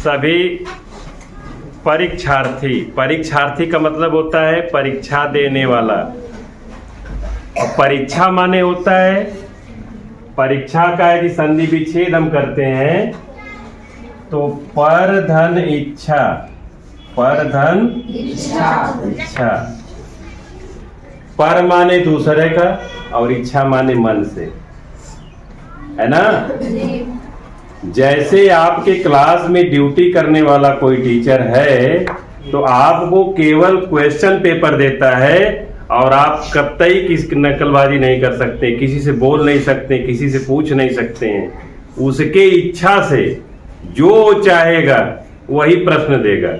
सभी परीक्षार्थी, परीक्षार्थी का मतलब होता है परीक्षा देने वाला, और परीक्षा माने होता है, परीक्षा का यदि संधि विच्छेद हम करते हैं तो पर धन इच्छा, पर धन इच्छा, पर माने दूसरे का और इच्छा माने मन से, है ना। जैसे आपके क्लास में ड्यूटी करने वाला कोई टीचर है तो आपको केवल क्वेश्चन पेपर देता है और आप कतई किसी नकलबाजी नहीं कर सकते, किसी से बोल नहीं सकते, किसी से पूछ नहीं सकते हैं। उसके इच्छा से जो चाहेगा वही प्रश्न देगा,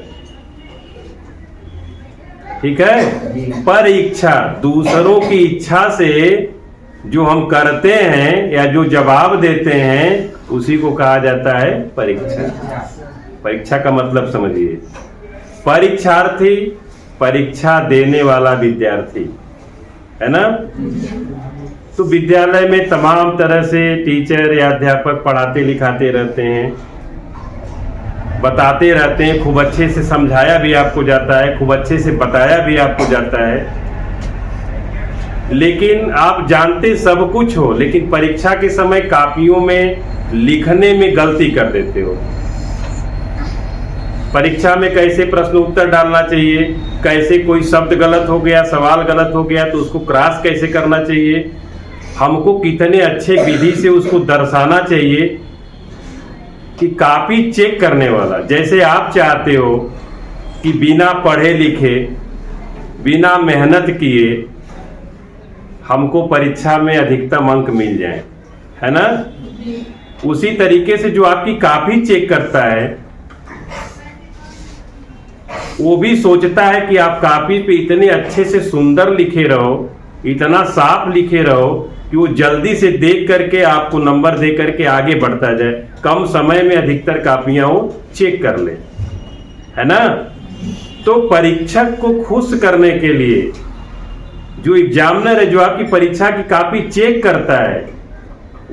ठीक है। पर इच्छा, दूसरों की इच्छा से जो हम करते हैं या जो जवाब देते हैं उसी को कहा जाता है परीक्षा। परीक्षा का मतलब समझिए, परीक्षार्थी, परीक्षा देने वाला विद्यार्थी, है ना। तो विद्यालय में तमाम तरह से टीचर या अध्यापक पढ़ाते लिखाते रहते हैं, बताते रहते हैं, खूब अच्छे से समझाया भी आपको जाता है, खूब अच्छे से बताया भी आपको जाता है। लेकिन आप जानते सब कुछ हो, लेकिन परीक्षा के समय कापियों में लिखने में गलती कर देते हो। परीक्षा में कैसे प्रश्न उत्तर डालना चाहिए, कैसे कोई शब्द गलत हो गया, सवाल गलत हो गया तो उसको क्रॉस कैसे करना चाहिए, हमको कितने अच्छे विधि से उसको दर्शाना चाहिए कि कॉपी चेक करने वाला, जैसे आप चाहते हो कि बिना पढ़े लिखे, बिना मेहनत किए हमको परीक्षा में अधिकतम अंक मिल जाए, है ना। उसी तरीके से जो आपकी कॉपी चेक करता है वो भी सोचता है कि आप कॉपी पे इतने अच्छे से सुंदर लिखे रहो, इतना साफ लिखे रहो कि वो जल्दी से देख करके आपको नंबर दे करके आगे बढ़ता जाए, कम समय में अधिकतर कॉपियां वो चेक कर ले, है ना। तो परीक्षक को खुश करने के लिए जो एग्जामिनर है, जो आपकी परीक्षा की कॉपी चेक करता है,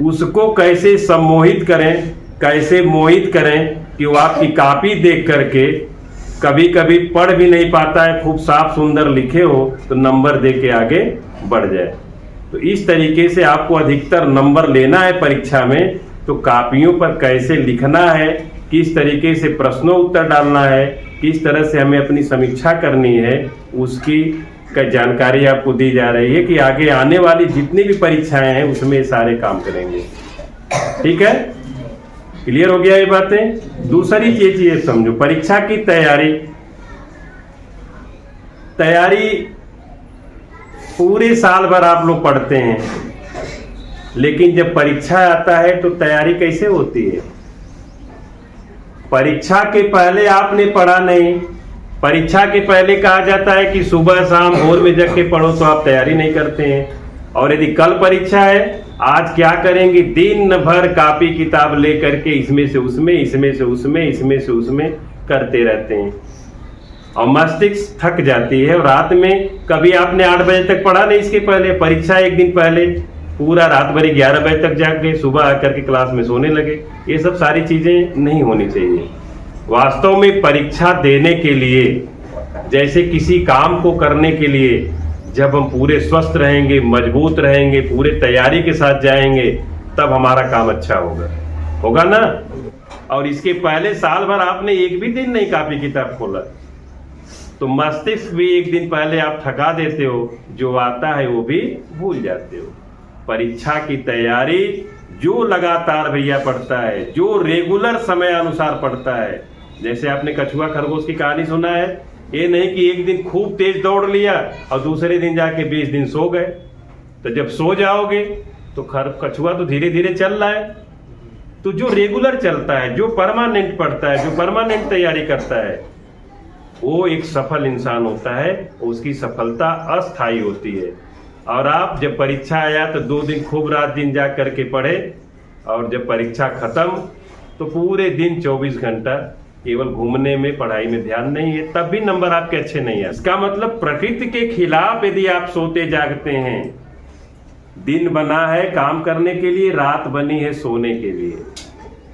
उसको कैसे सम्मोहित करें, कैसे मोहित करें कि वो आपकी कॉपी देख करके, कभी कभी पढ़ भी नहीं पाता है, खूब साफ सुंदर लिखे हो तो नंबर दे के आगे बढ़ जाए। तो इस तरीके से आपको अधिकतर नंबर लेना है परीक्षा में, तो कॉपियों पर कैसे लिखना है, किस तरीके से प्रश्नों उत्तर डालना है, किस तरह से हमें अपनी समीक्षा करनी है, उसकी का जानकारी आपको दी जा रही है कि आगे आने वाली जितनी भी परीक्षाएं हैं उसमें सारे काम करेंगे। ठीक है, क्लियर हो गया ये बातें। दूसरी चीज ये समझो, परीक्षा की तैयारी पूरे साल भर आप लोग पढ़ते हैं, लेकिन जब परीक्षा आता है तो तैयारी कैसे होती है। परीक्षा के पहले आपने पढ़ा नहीं, परीक्षा के पहले कहा जाता है कि सुबह शाम भोर में जग के पढ़ो, तो आप तैयारी नहीं करते हैं। और यदि कल परीक्षा है, आज क्या करेंगे, दिन भर कॉपी किताब लेकर के इसमें से उसमें, इसमें से उसमें, इसमें से उसमें करते रहते हैं और मस्तिष्क थक जाती है। और रात में कभी आपने 8 बजे तक पढ़ा नहीं, इसके पहले परीक्षा एक दिन पहले पूरा रात भर 11 बजे तक जाग गए, सुबह आकर के क्लास में सोने लगे। ये सब सारी चीजें नहीं होनी चाहिए। वास्तव में परीक्षा देने के लिए, जैसे किसी काम को करने के लिए, जब हम पूरे स्वस्थ रहेंगे, मजबूत रहेंगे, पूरे तैयारी के साथ जाएंगे, तब हमारा काम अच्छा होगा ना। और इसके पहले साल भर आपने एक भी दिन नहीं कॉपी किताब खोला तो मस्तिष्क भी एक दिन पहले आप थका देते हो, जो आता है वो भी भूल जाते हो। परीक्षा की तैयारी जो लगातार भैया पढ़ता है, जो रेगुलर समय अनुसार पढ़ता है, जैसे आपने कछुआ खरगोश की कहानी सुना है, ये नहीं कि एक दिन खूब तेज दौड़ लिया और दूसरे दिन जाके 20 दिन सो गए। तो जब सो जाओगे तो कछुआ तो धीरे धीरे चल रहा है। तो जो रेगुलर चलता है, जो परमानेंट पढ़ता है, जो परमानेंट तैयारी करता है, वो एक सफल इंसान होता है, उसकी सफलता अस्थायी होती है। और आप जब परीक्षा आया तो 2 दिन खूब रात दिन जाग करके पढ़े, और जब परीक्षा खत्म तो पूरे दिन 24 घंटा केवल घूमने में, पढ़ाई में ध्यान नहीं है, तब भी नंबर आपके अच्छे नहीं है। इसका मतलब प्रकृति के खिलाफ यदि आप सोते जागते हैं, दिन बना है काम करने के लिए, रात बनी है सोने के लिए,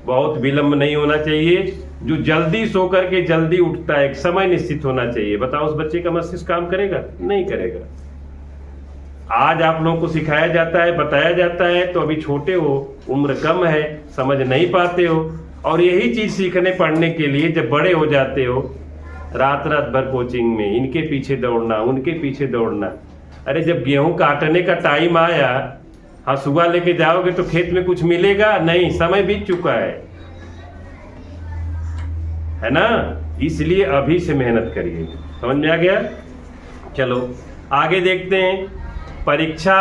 बहुत विलंब नहीं होना चाहिए। जो जल्दी सो करके जल्दी उठता है, एक समय निश्चित होना चाहिए। बताओ उस बच्चे का मस्तिष्क काम करेगा? नहीं करेगा। आज आप लोगों को सिखाया जाता है, बताया जाता है, तो अभी छोटे हो, उम्र कम है, समझ नहीं पाते हो, और यही चीज सीखने पढ़ने के लिए जब बड़े हो जाते हो, रात रात भर कोचिंग में इनके पीछे दौड़ना, उनके पीछे दौड़ना। अरे जब गेहूं काटने का टाइम आया, हंसुआ लेके जाओगे तो खेत में कुछ मिलेगा नहीं, समय बीत चुका है ना। इसलिए अभी से मेहनत करिए। समझ में आ गया? चलो आगे देखते हैं। परीक्षा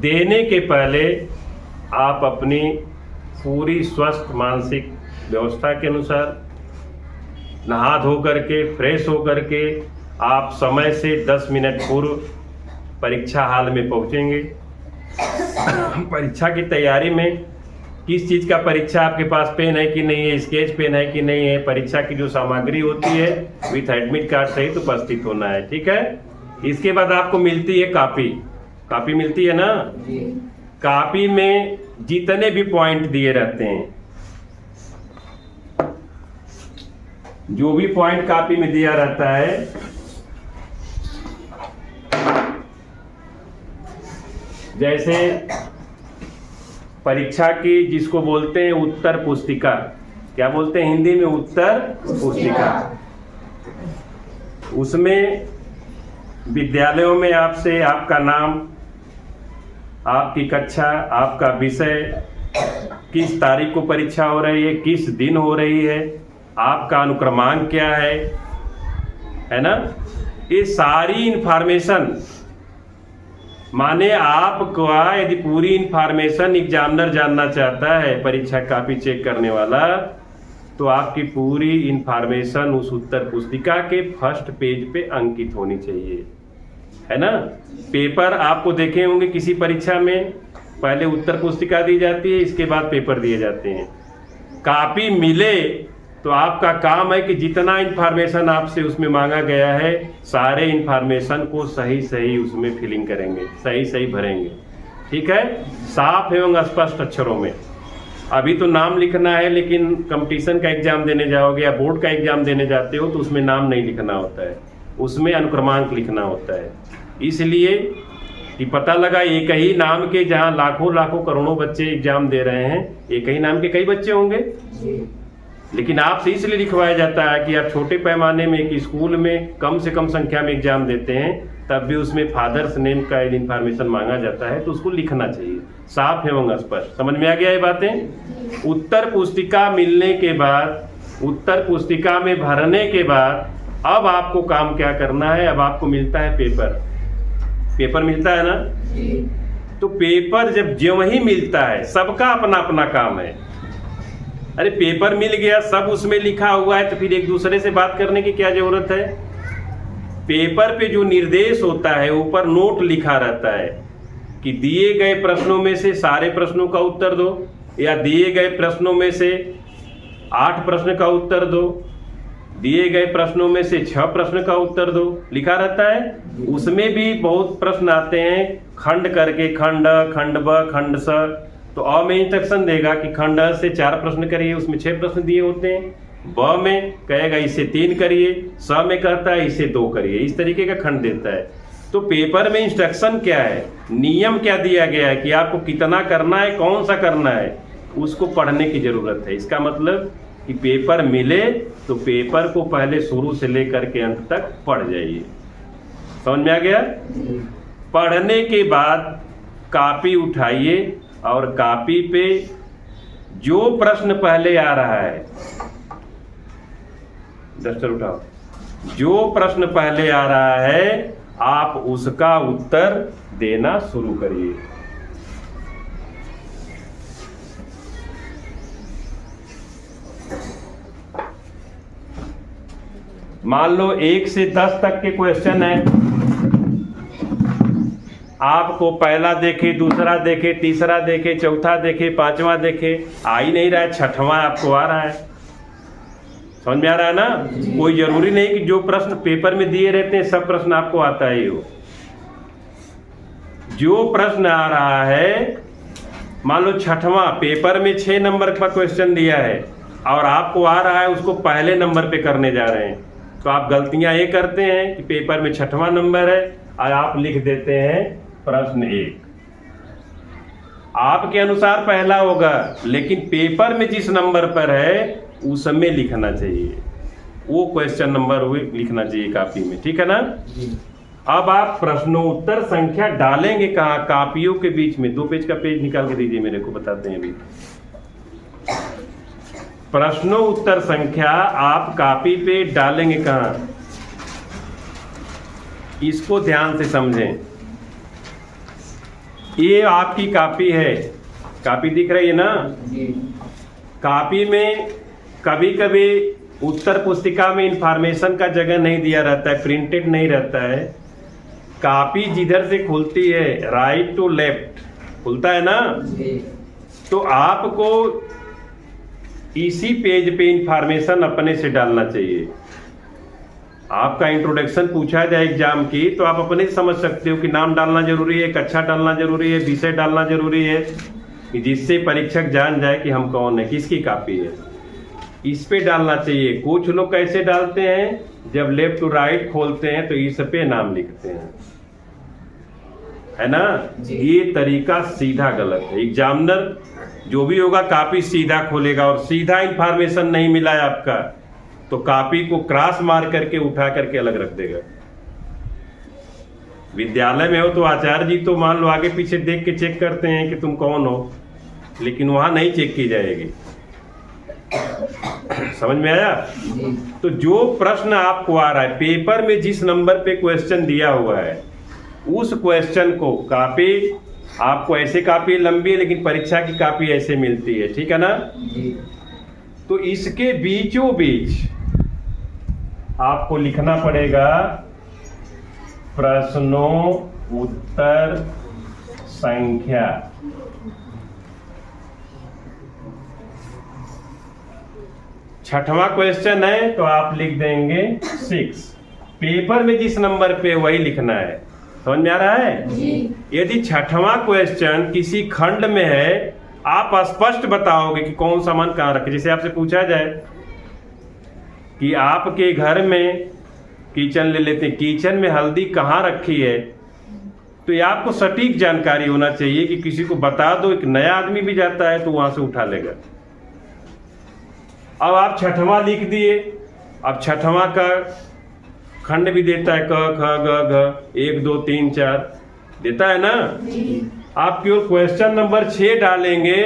देने के पहले आप अपनी पूरी स्वस्थ मानसिक व्यवस्था के अनुसार नहा धो करके, फ्रेश हो करके आप समय से 10 मिनट पूर्व परीक्षा हाल में पहुंचेंगे। परीक्षा की तैयारी में किस चीज़ का परीक्षा, आपके पास पेन है कि नहीं है, स्केच पेन है कि नहीं है, परीक्षा की जो सामग्री होती है विथ एडमिट कार्ड सहित उपस्थित होना है। ठीक है। इसके बाद आपको मिलती है कॉपी। कॉपी मिलती है ना? कॉपी में जितने भी पॉइंट दिए रहते हैं, जो भी पॉइंट कॉपी में दिया रहता है, जैसे परीक्षा की जिसको बोलते हैं उत्तर पुस्तिका, क्या बोलते हैं हिंदी में? उत्तर पुस्तिका। उसमें विद्यालयों में आपसे आपका नाम, आपकी कक्षा, आपका विषय, किस तारीख को परीक्षा हो रही है, किस दिन हो रही है, आपका अनुक्रमांक क्या है ना, ये सारी इंफॉर्मेशन, माने आपका यदि पूरी इंफॉर्मेशन एग्जामिनर जानना चाहता है, परीक्षा कॉपी चेक करने वाला, तो आपकी पूरी इंफॉर्मेशन उस उत्तर पुस्तिका के फर्स्ट पेज पे अंकित होनी चाहिए, है ना। पेपर आपको देखे होंगे किसी परीक्षा में, पहले उत्तर पुस्तिका दी जाती है, इसके बाद पेपर दिए जाते हैं। कॉपी मिले तो आपका काम है कि जितना इंफॉर्मेशन आपसे उसमें मांगा गया है, सारे इंफॉर्मेशन को सही सही उसमें फिलिंग करेंगे, सही सही भरेंगे। ठीक है, साफ एवं स्पष्ट अक्षरों में। अभी तो नाम लिखना है, लेकिन कंपटीशन का एग्जाम देने जाओगे या बोर्ड का एग्जाम देने जाते हो तो उसमें नाम नहीं लिखना होता है, उसमें अनुक्रमांक लिखना होता है। इसलिए कि पता लगा एक ही नाम के जहां लाखों लाखों करोड़ों बच्चे एग्जाम दे रहे हैं, एक ही नाम के कई बच्चे होंगे, लेकिन आपसे इसलिए लिखवाया जाता है कि आप छोटे पैमाने में एक स्कूल में कम से कम संख्या में एग्जाम देते हैं, तब भी उसमें फादर्स नेम का इंफॉर्मेशन मांगा जाता है, तो उसको लिखना चाहिए साफ एवं स्पष्ट। समझ में आ गया ये बातें? उत्तर पुस्तिका मिलने के बाद, उत्तर पुस्तिका में भरने के बाद अब आपको काम क्या करना है? अब आपको मिलता है पेपर। पेपर मिलता है ना? तो पेपर जब ज्यों ही मिलता है, सबका अपना अपना काम है। अरे पेपर मिल गया, सब उसमें लिखा हुआ है, तो फिर एक दूसरे से बात करने की क्या जरूरत है? पेपर पे जो निर्देश होता है, ऊपर नोट लिखा रहता है कि दिए गए प्रश्नों में से सारे प्रश्नों का उत्तर दो, या दिए गए प्रश्नों में से 8 प्रश्न का उत्तर दो, दिए गए प्रश्नों में से 6 प्रश्न का उत्तर दो, लिखा रहता है। उसमें भी बहुत प्रश्न आते हैं खंड करके, खंड, खंड ब, खंड स। तो अ में इंस्ट्रक्शन देगा कि खंड से 4 प्रश्न करिए, उसमें 6 प्रश्न दिए होते हैं। ब में कहेगा इसे 3 करिए, स में कहता है इसे 2 करिए, इस तरीके का खंड देता है। तो पेपर में इंस्ट्रक्शन क्या है, नियम क्या दिया गया है कि आपको कितना करना है, कौन सा करना है, उसको पढ़ने की जरूरत है। इसका मतलब कि पेपर मिले तो पेपर को पहले शुरू से लेकर के अंत तक पढ़ जाइए। समझ में आ गया? पढ़ने के बाद कॉपी उठाइए और कॉपी पे जो प्रश्न पहले आ रहा है, डस्टर उठाओ, जो प्रश्न पहले आ रहा है आप उसका उत्तर देना शुरू करिए। मान लो 1 से 10 तक के क्वेश्चन है, आपको पहला देखे, दूसरा देखे, तीसरा देखे, चौथा देखे, 5वां देखे, आ ही नहीं रहा है, 6वां आपको आ रहा है। समझ में आ रहा है ना? कोई जरूरी नहीं कि जो प्रश्न पेपर में दिए रहते हैं सब प्रश्न आपको आता ही हो। जो प्रश्न आ रहा है, मान लो 6वां पेपर में 6 नंबर का क्वेश्चन दिया है, और आपको आ रहा है उसको पहले नंबर पे करने जा रहे हैं, तो आप गलतियां ये करते हैं कि पेपर में 6वां नंबर है और आप लिख देते हैं प्रश्न 1। आपके अनुसार पहला होगा, लेकिन पेपर में जिस नंबर पर है उसमें लिखना चाहिए, वो क्वेश्चन नंबर लिखना चाहिए कॉपी में, ठीक है ना। अब आप प्रश्नोत्तर संख्या डालेंगे कहाँ? कॉपियों के बीच में। 2 पेज का पेज निकाल के दीजिए मेरे को, बताते हैं अभी। प्रश्नोत्तर संख्या आप कॉपी पे डालेंगे कहाँ? इसको ध्यान से समझें। ये आपकी कॉपी है, कॉपी दिख रही है ना? कॉपी में कभी कभी उत्तर पुस्तिका में इंफॉर्मेशन का जगह नहीं दिया रहता है, प्रिंटेड नहीं रहता है। कॉपी जिधर से खुलती है, राइट टू लेफ्ट खुलता है ना, तो आपको इसी पेज पे इंफॉर्मेशन अपने से डालना चाहिए। आपका इंट्रोडक्शन पूछा जाए एग्जाम की, तो आप अपने से समझ सकते हो कि नाम डालना जरूरी है, कक्षा डालना जरूरी है, विषय डालना जरूरी है, कि जिससे परीक्षक जान जाए कि हम कौन है, किसकी कॉपी है। इस पे डालना चाहिए। कुछ लोग कैसे डालते हैं, जब लेफ्ट टू राइट खोलते हैं तो इस पे नाम लिखते हैं, है ना। ये तरीका सीधा गलत है। एग्जामिनर जो भी होगा कॉपी सीधा खोलेगा, और सीधा इंफॉर्मेशन नहीं मिला है आपका तो कॉपी को क्रॉस मार करके उठा करके अलग रख देगा। विद्यालय में हो तो आचार्य जी तो मान लो आगे पीछे देख के चेक करते हैं कि तुम कौन हो, लेकिन वहां नहीं चेक की जाएगी। समझ में आया? तो जो प्रश्न आपको आ रहा है, पेपर में जिस नंबर पे क्वेश्चन दिया हुआ है, उस क्वेश्चन को कॉपी आपको ऐसे कॉपी लंबी है, लेकिन परीक्षा की कॉपी ऐसे मिलती है, ठीक है ना। तो इसके बीचों बीच आपको लिखना पड़ेगा प्रश्नों उत्तर संख्या। छठवां क्वेश्चन है तो आप लिख देंगे 6। पेपर में जिस नंबर पे वही लिखना है। समझ में आ रहा है जी। यदि छठवां क्वेश्चन किसी खंड में है, आप स्पष्ट बताओगे कि कौन सा मान कहाँ रखे। जैसे आपसे पूछा जाए कि आपके घर में किचन ले लेते हैं, किचन में हल्दी कहाँ रखी है, तो ये आपको सटीक जानकारी होना चाहिए कि किसी को बता दो। एक नया आदमी भी जाता है तो वहां से उठा लेगा। अब आप छठवां लिख दिए। अब छठवां का खंड भी देता है, क ख ग घ 1 2 3 4 देता है ना। आप केवल क्वेश्चन नंबर 6 डालेंगे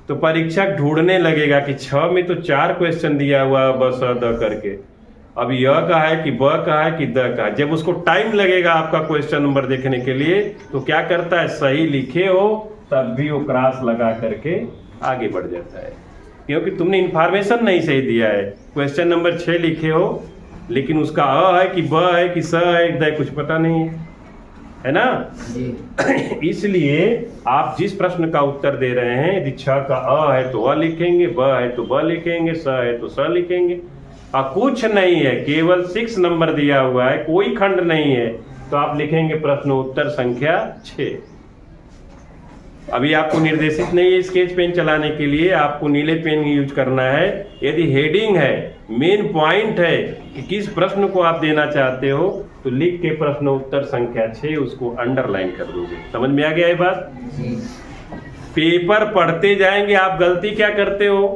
तो परीक्षक ढूंढने लगेगा कि 6 में तो 4 क्वेश्चन दिया हुआ है बस द करके, अब यह का है कि ब का है कि द का है। जब उसको टाइम लगेगा आपका क्वेश्चन नंबर देखने के लिए, तो क्या करता है, सही लिखे हो तब भी वो क्रॉस लगा करके आगे बढ़ जाता है, क्योंकि तुमने इंफॉर्मेशन नहीं सही दिया है। क्वेश्चन नंबर 6 लिखे हो, लेकिन उसका अ है कि ब है कि स है द कुछ पता नहीं है ना। इसलिए आप जिस प्रश्न का उत्तर दे रहे हैं, यदि 6 का अ है तो अ लिखेंगे, ब है तो ब लिखेंगे, स है तो स लिखेंगे। कुछ नहीं है, केवल 6 नंबर दिया हुआ है, कोई खंड नहीं है, तो आप लिखेंगे प्रश्न उत्तर संख्या 6। अभी आपको निर्देशित नहीं है स्केच पेन चलाने के लिए, आपको नीले पेन यूज करना है। यदि हेडिंग है, मेन पॉइंट है कि किस प्रश्न को आप देना चाहते हो, तो लिख के प्रश्न उत्तर संख्या 6 उसको अंडरलाइन कर दोगे। समझ में आ गया ये बात? पेपर पढ़ते जाएंगे। आप गलती क्या करते हो,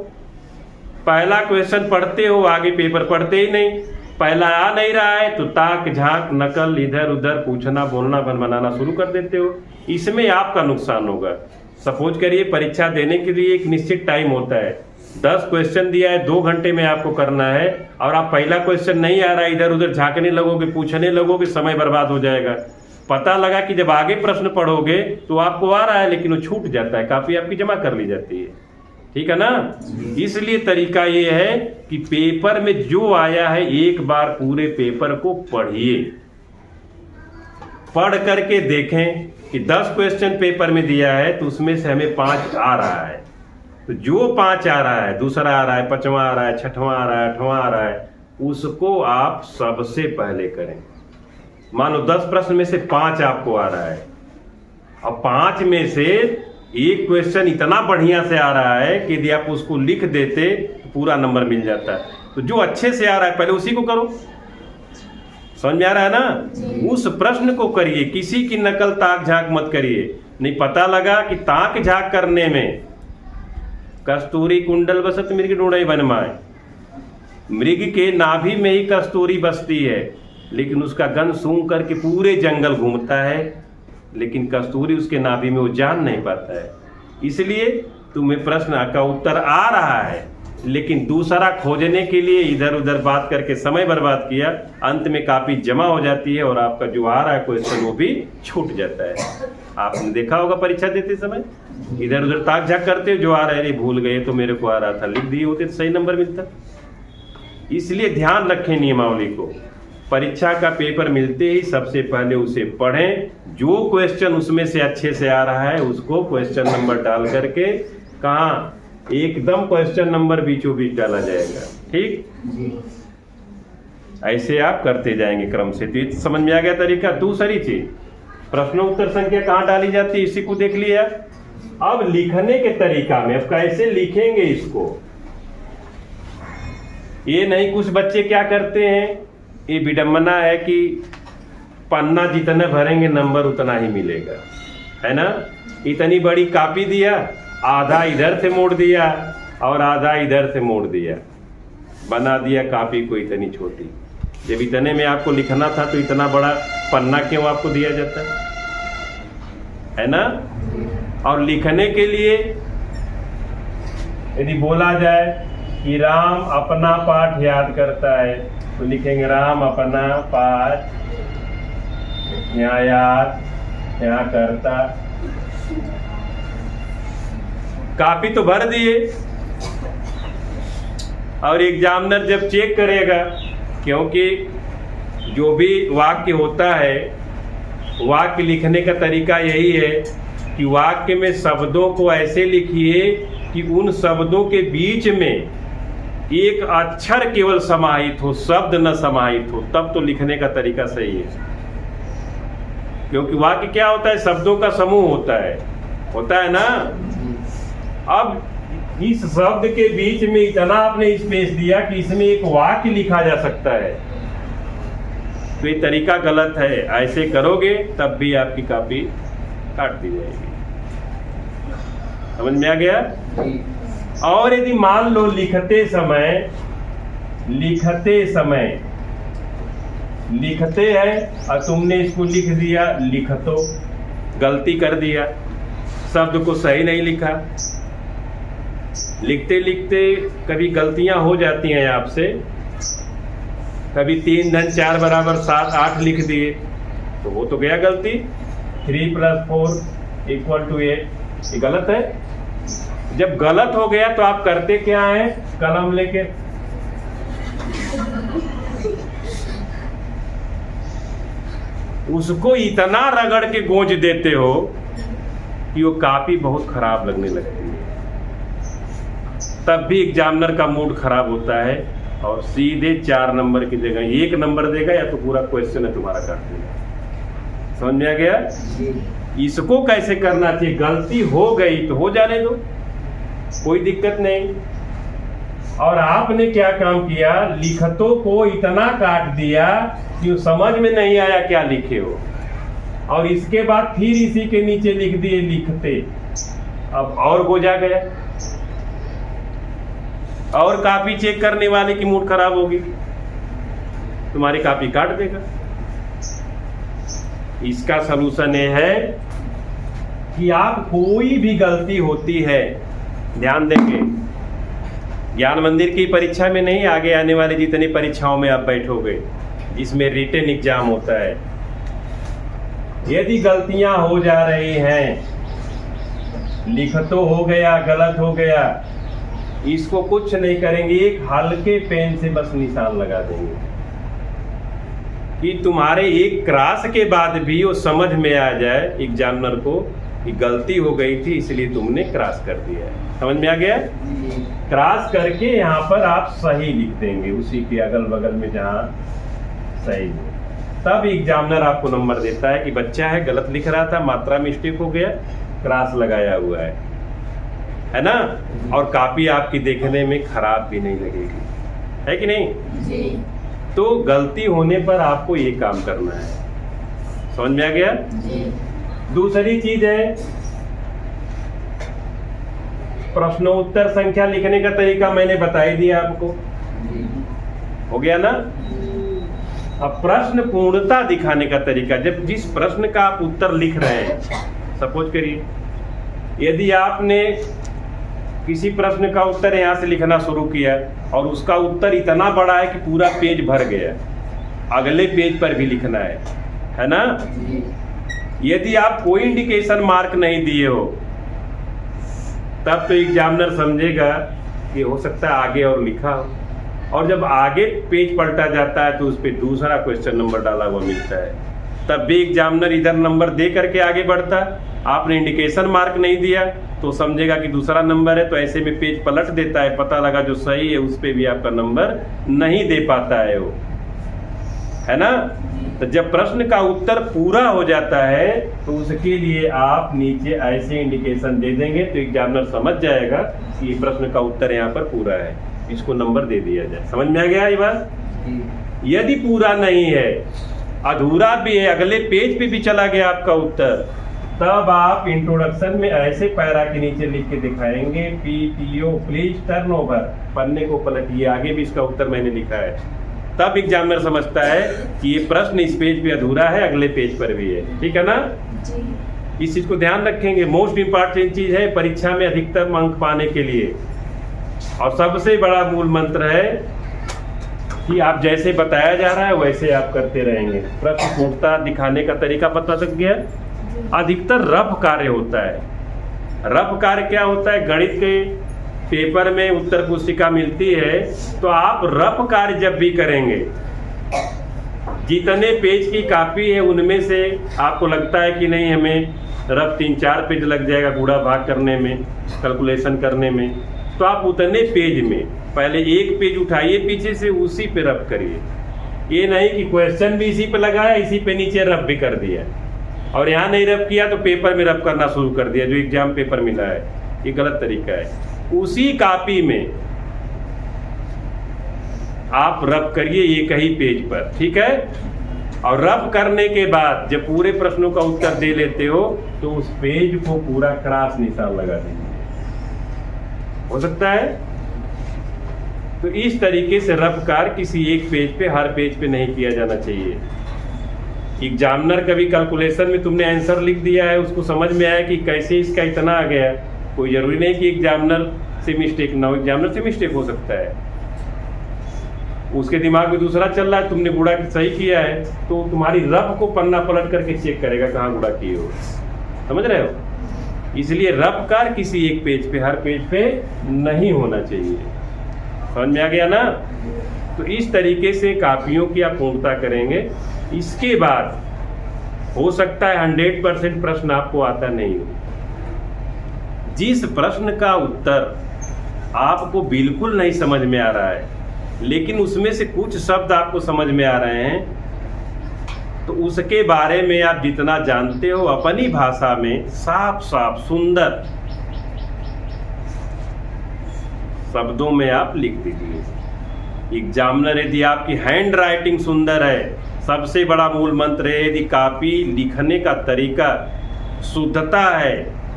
पहला क्वेश्चन पढ़ते हो, आगे पेपर पढ़ते ही नहीं। पहला आ नहीं रहा है तो ताक झांक नकल इधर उधर पूछना बोलना बनाना शुरू कर देते हो। इसमें आपका नुकसान होगा। सपोज करिए परीक्षा देने के लिए एक निश्चित टाइम होता है, 10 क्वेश्चन दिया है, 2 घंटे में आपको करना है, और आप पहला क्वेश्चन नहीं आ रहा है, इधर उधर झांकने लगोगे, पूछने लगोगे, समय बर्बाद हो जाएगा। पता लगा कि जब आगे प्रश्न पढ़ोगे तो आपको आ रहा है, लेकिन वो छूट जाता है, कॉपी आपकी जमा कर ली जाती है। ठीक है ना। इसलिए तरीका ये है कि पेपर में जो आया है एक बार पूरे पेपर को पढ़िए, पढ़ करके देखें कि 10 क्वेश्चन पेपर में दिया है तो उसमें से हमें 5 आ रहा है, तो जो 5 आ रहा है, दूसरा आ रहा है, 5वां आ रहा है, 6वां आ रहा है, 8वां आ रहा है, उसको आप सबसे पहले करें। मान लो 10 प्रश्न में से 5 आपको आ रहा है, अब 5 में से एक क्वेश्चन इतना बढ़िया से आ रहा है कि यदि आप उसको लिख देते तो पूरा नंबर मिल जाता है। तो जो अच्छे से आ रहा है पहले उसी को करो। समझ में आ रहा है ना? उस प्रश्न को करिए, किसी की नकल ताक झांक मत करिए। नहीं पता लगा कि ताक झांक करने में कस्तूरी कुंडल बसत मृग ढूंढई बनमाए, मृग के नाभि में ही कस्तूरी बसती है, लेकिन उसका गंध सूंघ करके पूरे जंगल घूमता है, लेकिन कस्तूरी उसके नाभि में वो जान नहीं पाता है। इसलिए तुम्हें प्रश्न का उत्तर आ रहा है, लेकिन दूसरा खोजने के लिए इधर उधर बात करके समय बर्बाद किया, अंत में कॉपी जमा हो जाती है और आपका जो आ रहा है क्वेश्चन वो भी छूट जाता है। आपने देखा होगा परीक्षा देते समय इधर उधर ताक झाक करते, जो आ रहा है भूल गए तो मेरे को आ रहा था, लिख दिए होते तो सही नंबर मिलता। इसलिए ध्यान रखें नियमावली को। परीक्षा का पेपर मिलते ही सबसे पहले उसे पढ़ें, जो क्वेश्चन उसमें से अच्छे से आ रहा है उसको क्वेश्चन नंबर डाल करके कहाँ एकदम क्वेश्चन नंबर बीचों बीच डाला जाएगा। ठीक, ऐसे आप करते जाएंगे क्रम से। तो समझ में आ गया तरीका। दूसरी चीज, प्रश्नोत्तर संख्या कहाँ डाली जाती है इसी को देख लिया। अब लिखने के तरीका में अब कैसे लिखेंगे इसको, ये नहीं कुछ बच्चे क्या करते हैं, ये विडंबना है कि पन्ना जितने भरेंगे नंबर उतना ही मिलेगा, है ना। इतनी बड़ी कॉपी दिया, आधा इधर से मोड़ दिया और आधा इधर से मोड़ दिया, बना दिया कॉपी को इतनी छोटी। जब इतने में आपको लिखना था तो इतना बड़ा पन्ना क्यों आपको दिया जाता है ना। और लिखने के लिए यदि बोला जाए कि राम अपना पाठ याद करता है तो लिखेंगे राम अपना पाठ यहाँ याद यहाँ करता। कॉपी तो भर दिए और एग्जामिनर जब चेक करेगा, क्योंकि जो भी वाक्य होता है, वाक्य लिखने का तरीका यही है कि वाक्य में शब्दों को ऐसे लिखिए कि उन शब्दों के बीच में एक अक्षर केवल समाहित हो, शब्द न समाहित हो, तब तो लिखने का तरीका सही है। क्योंकि वाक्य क्या होता है, शब्दों का समूह होता है ना। अब इस शब्द के बीच में इतना आपने स्पेस दिया कि इसमें एक वाक्य लिखा जा सकता है, तो ये तरीका गलत है। ऐसे करोगे तब भी आपकी कॉपी काट दी जाएगी। समझ में आ गया। और यदि मान लो लिखते हैं और तुमने इसको लिख दिया लिखतो, गलती कर दिया, शब्द को सही नहीं लिखा, लिखते लिखते कभी गलतियां हो जाती हैं आपसे, कभी 3 धन 4 बराबर 7 8 लिख दिए तो वो तो गया गलती। 3 + 4 = 8, ये गलत है। जब गलत हो गया तो आप करते क्या हैं, कलम लेके उसको इतना रगड़ के गोंज देते हो कि वो कॉपी बहुत खराब लगने लगती है। तब भी एग्जामिनर का मूड खराब होता है और सीधे 4 नंबर की जगह 1 नंबर देगा या तो पूरा क्वेश्चन है तुम्हारा काट देगा। समझ में आ गया। इसको कैसे करना चाहिए, गलती हो गई तो हो जाने दो, कोई दिक्कत नहीं। और आपने क्या काम किया, लिखतों को इतना काट दिया कि समझ में नहीं आया क्या लिखे हो, और इसके बाद फिर इसी के नीचे लिख दिए लिखते। अब और गोजा गया, और कॉपी चेक करने वाले की मूड खराब होगी, तुम्हारी कॉपी काट देगा। इसका सलूशन ये है कि आप कोई भी गलती होती है, ध्यान देंगे, ज्ञान मंदिर की परीक्षा में नहीं, आगे आने वाले जितनी परीक्षाओं में आप बैठोगे जिसमें रिटन एग्जाम होता है, यदि गलतियां हो जा रही हैं, लिखतो हो गया, गलत हो गया, इसको कुछ नहीं करेंगे, एक हल्के पेन से बस निशान लगा देंगे कि तुम्हारे एक क्रॉस के बाद भी वो समझ में आ जाए एग्जामिनर को कि गलती हो गई थी इसलिए तुमने क्रॉस कर दिया है। समझ में आ गया। क्रॉस करके यहाँ पर आप सही लिख देंगे, उसी के अगल बगल में जहाँ सही हो, तब एग्जामिनर आपको नंबर देता है कि बच्चा है गलत लिख रहा था, मात्रा मिस्टेक हो गया, क्रॉस लगाया हुआ है। है ना, और कॉपी आपकी देखने में खराब भी नहीं लगेगी, है कि नहीं जी। तो गलती होने पर आपको ये काम करना है। समझ में आ गया? जी। दूसरी चीज है प्रश्नोत्तर संख्या लिखने का तरीका मैंने बता ही दिया आपको, हो गया ना। अब प्रश्न पूर्णता दिखाने का तरीका, जब जिस प्रश्न का आप उत्तर लिख रहे हैं, सपोज करिए यदि आपने किसी प्रश्न का उत्तर यहाँ से लिखना शुरू किया और उसका उत्तर इतना बड़ा है कि पूरा पेज भर गया, अगले पेज पर भी लिखना है ना। यदि आप कोई इंडिकेशन मार्क नहीं दिए हो तब तो एग्जामिनर समझेगा कि हो सकता है आगे और लिखा हो, और जब आगे पेज पलटा जाता है तो उस पर दूसरा क्वेश्चन नंबर डाला हुआ मिलता है, तब भी एग्जामिनर इधर नंबर दे करके आगे बढ़ता है। आपने इंडिकेशन मार्क नहीं दिया तो समझेगा कि दूसरा नंबर है, तो ऐसे में पेज पलट देता है, पता लगा जो सही है उस पर भी आपका नंबर नहीं दे पाता है वो, है ना। तो जब प्रश्न का उत्तर पूरा हो जाता है तो उसके लिए आप नीचे ऐसे इंडिकेशन दे देंगे तो एग्जामिनर समझ जाएगा कि ये प्रश्न का उत्तर यहाँ पर पूरा है, इसको नंबर दे दिया जाए। समझ में आ गया ये बात? यदि पूरा नहीं है, अधूरा भी है, अगले पेज पे भी चला गया आपका उत्तर, तब आप इंट्रोडक्शन में ऐसे पैरा के नीचे लिख के दिखाएंगे PTO प्लीज टर्न ओवर, पन्ने को पलटिए, आगे भी इसका उत्तर मैंने लिखा है। तब एग्जामिनर समझता है कि ये प्रश्न इस पेज पे अधूरा है, अगले पेज पर भी है, ठीक है ना जी। इस चीज को ध्यान रखेंगे, मोस्ट इंपॉर्टेंट चीज है परीक्षा में अधिकतम अंक पाने के लिए। और सबसे बड़ा मूल मंत्र है कि आप जैसे बताया जा रहा है वैसे आप करते रहेंगे। प्रश्न पूर्णता दिखाने का तरीका पता लग गया। अधिकतर रफ कार्य होता है। रफ कार्य क्या होता है? गणित के पेपर में उत्तर पुस्तिका मिलती है तो आप रफ कार्य जब भी करेंगे, जितने पेज की कॉपी है उनमें से आपको लगता है कि नहीं हमें रफ 3-4 पेज लग जाएगा गुणा भाग करने में, कैलकुलेशन करने में, तो आप उतने पेज में पहले एक पेज उठाइए पीछे से, उसी पे रफ करिए। ये नहीं कि क्वेश्चन भी इसी पे लगाया, इसी पे नीचे रफ भी कर दिया, और यहाँ नहीं रफ किया तो पेपर में रफ करना शुरू कर दिया जो एग्जाम पेपर मिला है। ये गलत तरीका है। उसी कॉपी में आप रफ करिए एक ही पेज पर, ठीक है। और रफ करने के बाद जब पूरे प्रश्नों का उत्तर दे लेते हो तो उस पेज को पूरा क्रॉस निशान लगा दीजिए, हो सकता है। तो इस तरीके से रफ कार्य किसी एक पेज पे, हर पेज पे नहीं किया जाना चाहिए। एग्जामिनर कभी कैलकुलेशन में तुमने आंसर लिख दिया है, उसको समझ में आया कि कैसे इसका इतना आ गया, कोई जरूरी नहीं कि एग्जामिनर से मिस्टेक ना हो, एग्जामिनर से मिस्टेक हो सकता है, उसके दिमाग में दूसरा चल रहा है, तुमने गुणा सही किया है तो तुम्हारी रफ को पन्ना पलट करके चेक करेगा कहाँ गुणा किए हो, समझ रहे हो। इसलिए रफ कार्य किसी एक पेज पे, हर पेज पे नहीं होना चाहिए। समझ में आ गया ना। तो इस तरीके से कापियों की आप पूर्णता करेंगे। इसके बाद हो सकता है 100% प्रश्न आपको आता नहीं हो। जिस प्रश्न का उत्तर आपको बिल्कुल नहीं समझ में आ रहा है लेकिन उसमें से कुछ शब्द आपको समझ में आ रहे हैं, तो उसके बारे में आप जितना जानते हो अपनी भाषा में साफ साफ सुंदर शब्दों में आप लिख दीजिए। एग्जामिनर यदि आपकी हैंड राइटिंग सुंदर है, सबसे बड़ा मूल मंत्र है यदि कॉपी लिखने का तरीका शुद्धता है,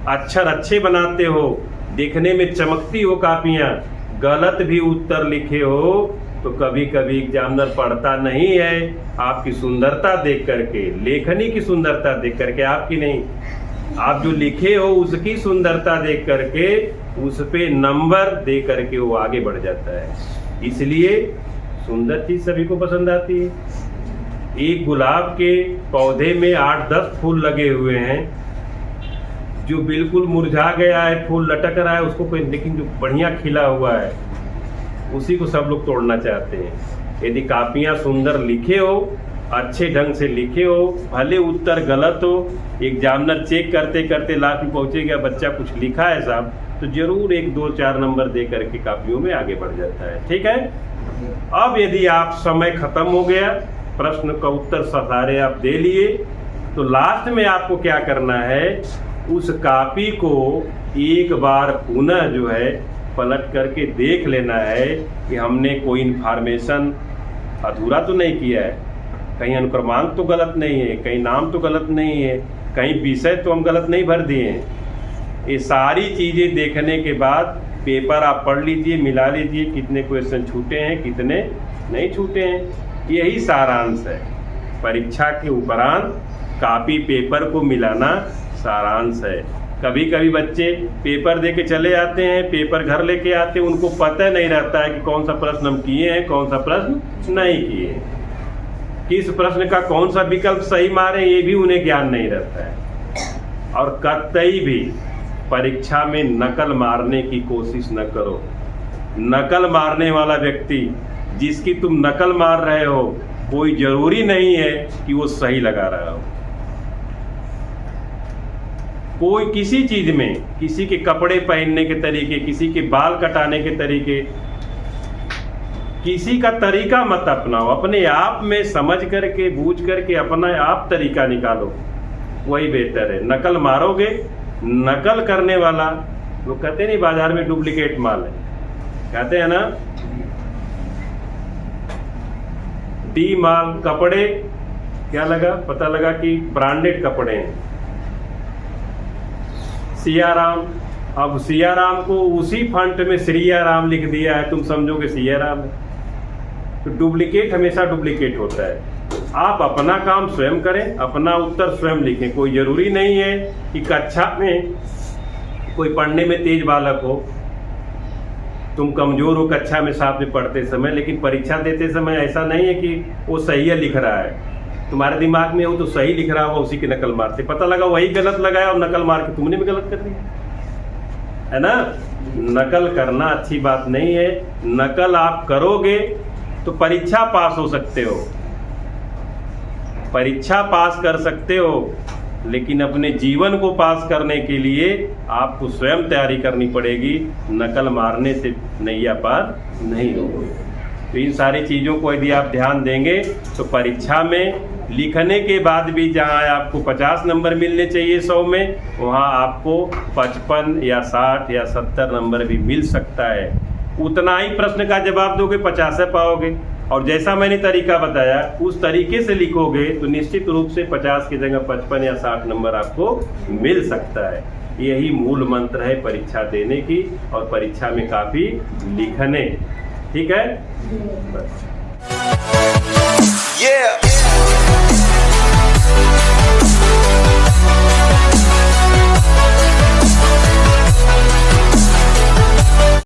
अक्षर अच्छे बनाते हो, देखने में चमकती हो कापियां, गलत भी उत्तर लिखे हो तो कभी कभी एग्जामिनर पढ़ता नहीं है आपकी सुंदरता देख करके, लेखनी की सुंदरता देख करके, आपकी नहीं, आप जो लिखे हो उसकी सुंदरता देख करके उस पे नंबर दे करके वो आगे बढ़ जाता है। इसलिए सुंदर चीज सभी को पसंद आती है। एक गुलाब के पौधे में 8-10 फूल लगे हुए हैं, जो बिल्कुल मुरझा गया है, फूल लटक रहा है उसको कोई, लेकिन जो बढ़िया खिला हुआ है उसी को सब लोग तोड़ना चाहते हैं। यदि कापियां सुंदर लिखे हो, अच्छे ढंग से लिखे हो, भले उत्तर गलत हो, एग्जामिनर चेक करते करते लास्ट में पहुंचेगा बच्चा कुछ लिखा है साहब, तो जरूर 1-2-4 नंबर दे करके कापियों में आगे बढ़ जाता है, ठीक है। अब यदि आप समय खत्म हो गया, प्रश्न का उत्तर सारे आप दे लिए, तो लास्ट में आपको क्या करना है, उस कॉपी को एक बार पुनः जो है पलट करके देख लेना है कि हमने कोई इन्फॉर्मेशन अधूरा तो नहीं किया है, कहीं अनुक्रमांक तो गलत नहीं है, कहीं नाम तो गलत नहीं है, कहीं विषय तो हम गलत नहीं भर दिए हैं। ये सारी चीज़ें देखने के बाद पेपर आप पढ़ लीजिए, मिला लीजिए कितने क्वेश्चन छूटे हैं कितने नहीं छूटे हैं। यही सारांश है। परीक्षा के उपरांत कॉपी पेपर को मिलाना सारांश है। कभी कभी बच्चे पेपर दे के चले आते हैं, पेपर घर लेके आते हैं, उनको पता नहीं रहता है कि कौन सा प्रश्न हम किए हैं कौन सा प्रश्न नहीं किए हैं, किस प्रश्न का कौन सा विकल्प सही मारे ये भी उन्हें ज्ञान नहीं रहता है। और कतई भी परीक्षा में नकल मारने की कोशिश न करो। नकल मारने वाला व्यक्ति जिसकी तुम नकल मार रहे हो कोई जरूरी नहीं है कि वो सही लगा रहा हो। कोई किसी चीज में, किसी के कपड़े पहनने के तरीके, किसी के बाल कटाने के तरीके, किसी का तरीका मत अपनाओ। अपने आप में समझ करके बूझ करके अपना आप तरीका निकालो, वही बेहतर है। नकल मारोगे, नकल करने वाला वो कहते नहीं बाजार में डुप्लीकेट माल है, कहते हैं ना। डी माल कपड़े क्या लगा, पता लगा कि ब्रांडेड कपड़े हैं। सियाराम, अब सियाराम को उसी फंट में श्रीयाराम लिख दिया है, तुम समझोगे सियाराम है। तो डुप्लीकेट हमेशा डुप्लीकेट होता है। आप अपना काम स्वयं करें, अपना उत्तर स्वयं लिखें। कोई जरूरी नहीं है कि कक्षा में कोई पढ़ने में तेज बालक हो, तुम कमजोर हो कक्षा में साथ में पढ़ते समय, लेकिन परीक्षा देते समय ऐसा नहीं है कि वो सही लिख रहा है, तुम्हारे दिमाग में हो तो सही लिख रहा होगा, उसी की नकल मारते, पता लगा वही गलत लगाया और नकल मार के तुमने भी गलत कर दिया, है ना। नकल करना अच्छी बात नहीं है। नकल आप करोगे तो परीक्षा पास हो सकते हो, परीक्षा पास कर सकते हो, लेकिन अपने जीवन को पास करने के लिए आपको स्वयं तैयारी करनी पड़ेगी। नकल मारने से नैया पार नहीं होगी। तो इन सारी चीज़ों को यदि आप ध्यान देंगे तो परीक्षा में लिखने के बाद भी जहां आपको 50 नंबर मिलने चाहिए 100 में, वहां आपको 55 या 60 या 70 नंबर भी मिल सकता है। उतना ही प्रश्न का जवाब दोगे 50 पाओगे, और जैसा मैंने तरीका बताया उस तरीके से लिखोगे तो निश्चित रूप से 50 की जगह 55 या 60 नंबर आपको मिल सकता है। यही मूल मंत्र है परीक्षा देने की और परीक्षा में काफी लिखने। ठीक है, बस।